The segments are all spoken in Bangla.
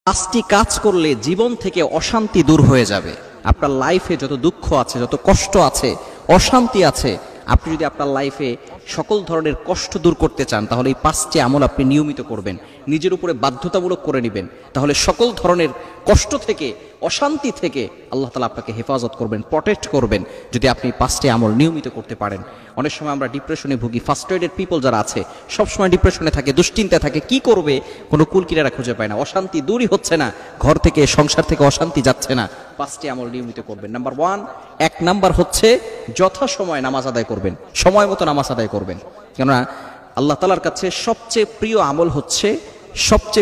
পাঁচটি কাজ করলে জীবন থেকে অশান্তি দূর হয়ে যাবে। আপনার লাইফে যত দুঃখ আছে, যত কষ্ট আছে, অশান্তি আছে, আপনি যদি আপনার লাইফে সকল ধরনের কষ্ট দূর করতে চান, তাহলে এই পাঁচটি আমল আপনি নিয়মিত করবেন, নিজের উপরে বাধ্যতামূলক করে নেবেন। তাহলে সকল ধরনের কষ্ট থেকে, অশান্তি থেকে আল্লাহ তাআলা আপনাকে হেফাজত করবেন, প্রটেক্ট করবেন, যদি আপনি পাঁচটি আমল নিয়মিত করতে পারেন। অনেক সময় আমরা ডিপ্রেশনে ভুগি, ফার্স্ট্রেটেড পিপল যারা আছে সবসময় ডিপ্রেশনে থাকে, দুশ্চিন্তা থাকে, কি করবে কোনো কুলকিনারা খুঁজে পায় না, অশান্তি দূরই হচ্ছে না, ঘর থেকে, সংসার থেকে অশান্তি যাচ্ছে না। পাঁচটি আমল নিয়মিত করবেন। নাম্বার 1, এক নাম্বার হচ্ছে যথাসময়ে নামাজ আদায় করবেন, সময় মতো নামাজ আদায় করবেন। কেননা আল্লাহ তাআলার কাছে সবচেয়ে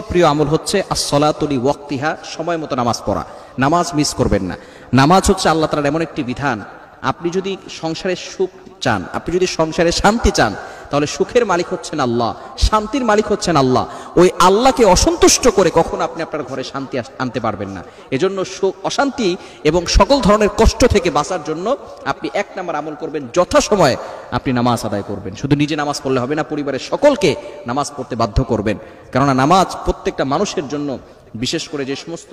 প্রিয় আমল হচ্ছে আস-সালাতু লি ওয়াক্তিহা, সময় মতো নামাজ পড়া। নামাজ মিস করবেন না। নামাজ হচ্ছে আল্লাহ তাআলার এমন একটি বিধান, আপনি যদি সংসারে সুখ চান, আপনি যদি সংসারে শান্তি চান, তাহলে সুখের মালিক হচ্ছেন আল্লাহ, শান্তির মালিক হচ্ছেন আল্লাহ। ওই আল্লাহকে অসন্তুষ্ট করে কখনো আপনি আপনার ঘরে শান্তি আনতে পারবেন না। এজন্য সুখ, অশান্তি এবং সকল ধরনের কষ্ট থেকে বাঁচার জন্য আপনি এক নাম্বার আমল করবেন, যথাসময়ে আপনি নামাজ আদায় করবেন। শুধু নিজে নামাজ পড়লে হবে না, পরিবারের সকলকে নামাজ পড়তে বাধ্য করবেন। কেননা নামাজ প্রত্যেকটা মানুষের জন্য, বিশেষ করে যে সমস্ত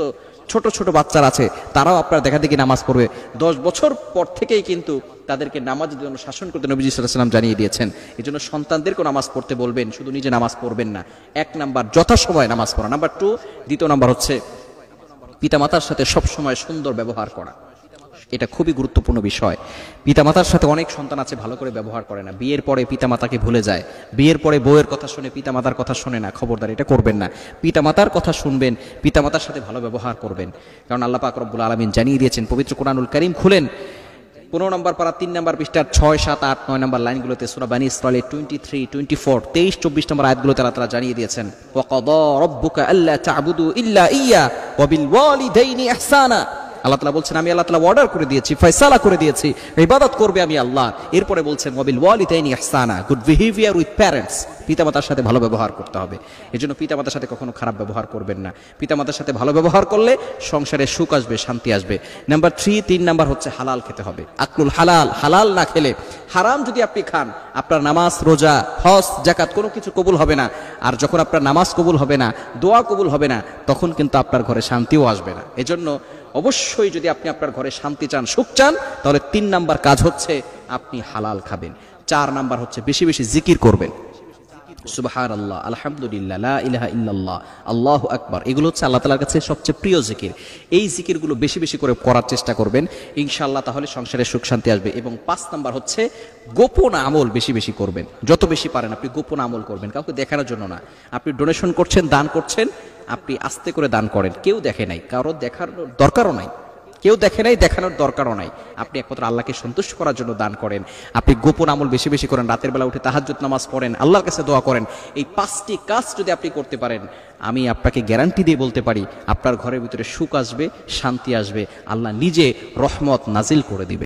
ছোট ছোট বাচ্চারা আছে তারাও আপনার দেখা দেখি নামাজ পড়বে। 10 বছর পর থেকেই কিন্তু তাদেরকে নামাজের জন্য শাসন করতে নবীজি সাল্লাল্লাহু আলাইহি ওয়াসাল্লাম জানিয়ে দিয়েছেন। এই জন্য সন্তানদেরকেও নামাজ পড়তে বলবেন, শুধু নিজে নামাজ পড়বেন না। এক নাম্বার যথাসময়ে নামাজ পড়া। নাম্বার 2, দ্বিতীয় নাম্বার হচ্ছে পিতামাতার সাথে সবসময় সুন্দর ব্যবহার করা। এটা খুবই গুরুত্বপূর্ণ বিষয়। পিতামাতার সাথে অনেক সন্তান আছে ভালো করে ব্যবহার করে না, বিয়ের পরে পিতামাতাকে ভুলে যায়, বিয়ের পরে বউয়ের কথা শুনে পিতামাতার কথা শোনে না। খবরদার, এটা করবেন না। পিতামাতার কথা শুনবেন, পিতামাতার সাথে ভালো ব্যবহার করবেন। কারণ আল্লাহ পাক রব্বুল আলামিন জানিয়ে দিয়েছেন, পবিত্র কোরআনুল কারীম খুলেন 15 নম্বর পারা 3 নম্বর পৃষ্ঠার 6, 7, 8, 9 নম্বর লাইনগুলোতে সূরা বানী ইসরাঈলের 23, 24, 23, 24 নম্বর আয়াতগুলোতে আল্লাহ তাআলা জানিয়ে দিয়েছেন, ওয়া ক্বাদা রাব্বুকা আল্লা তা'বুদু ইল্লা ইয়্যা ওয়া বিল ওয়ালিদাইনি ইহসানা। আল্লাহ তাআলা বলছেন, আমি আল্লাহ তাআলা অর্ডার করে দিয়েছি, ফয়সালা করে দিয়েছি, ইবাদত করবে আমি আল্লাহ। এরপরে বলছেন ওয়া বিল ওয়ালিদাইনি ইহসানা, গুড বিহেভিয়ার উইথ প্যারেন্টস, পিতামাতার সাথে ভালো ব্যবহার করতে হবে। এজন্য পিতামাতার সাথে কখনো খারাপ ব্যবহার করবেন না। পিতামাতার সাথে ভালো ব্যবহার করলে সংসারে সুখ আসবে, শান্তি আসবে। নাম্বার 3 নাম্বার হচ্ছে হালাল খেতে হবে। আকলুল হালাল, হালাল না খেলে, হারাম যদি আপনি খান, আপনার নামাজ, রোজা, হজ, যাকাত কোনো কিছু কবুল হবে না। আর যখন আপনার নামাজ কবুল হবে না, দোয়া কবুল হবে না, তখন কিন্তু আপনার ঘরে শান্তিও আসবে না। এজন্য অবশ্যই যদি আপনি আপনার ঘরে শান্তি চান, সুখ চান, তাহলে 3 নাম্বার কাজ হচ্ছে আপনি হালাল খাবেন। 4 নাম্বার হচ্ছে বেশি বেশি জিকির করবেন। সুবহানাল্লাহ, আলহামদুলিল্লাহ, লা ইলাহা ইল্লাল্লাহ, আল্লাহু আকবার। এগুলো হচ্ছে আল্লাহ তাআলার কাছে সবচেয়ে প্রিয় জিকির। এই জিকিরগুলো বেশি বেশি করে করার চেষ্টা করবেন ইনশাআল্লাহ, তাহলে সংসারে সুখ শান্তি আসবে। এবং 5 নাম্বার হচ্ছে গোপন আমল বেশি বেশি করবেন। যত বেশি পারেন আপনি গোপন আমল করবেন, কাউকে দেখানোর জন্য না। আপনি ডোনেশন করছেন, দান করছেন, আপনি আস্তে করে দান করেন, কেউ দেখে নাই, কারো দেখার দরকারও নাই, কেউ দেখে নাই, দেখানোর দরকারও নাই। আপনি একমাত্র আল্লাহকে সন্তুষ্ট করার জন্য দান করেন। আপনি গোপন আমল বেশি বেশি করেন, রাতের বেলা উঠে তাহাজ্জুদ নামাজ পড়েন, আল্লাহর কাছে দোয়া করেন। এই 5টি কাজ যদি আপনি করতে পারেন, আমি আপনাকে গ্যারান্টি দিয়ে বলতে পারি আপনার ঘরের ভিতরে সুখ আসবে, শান্তি আসবে, আল্লাহ নিজে রহমত নাজিল করে দিবে।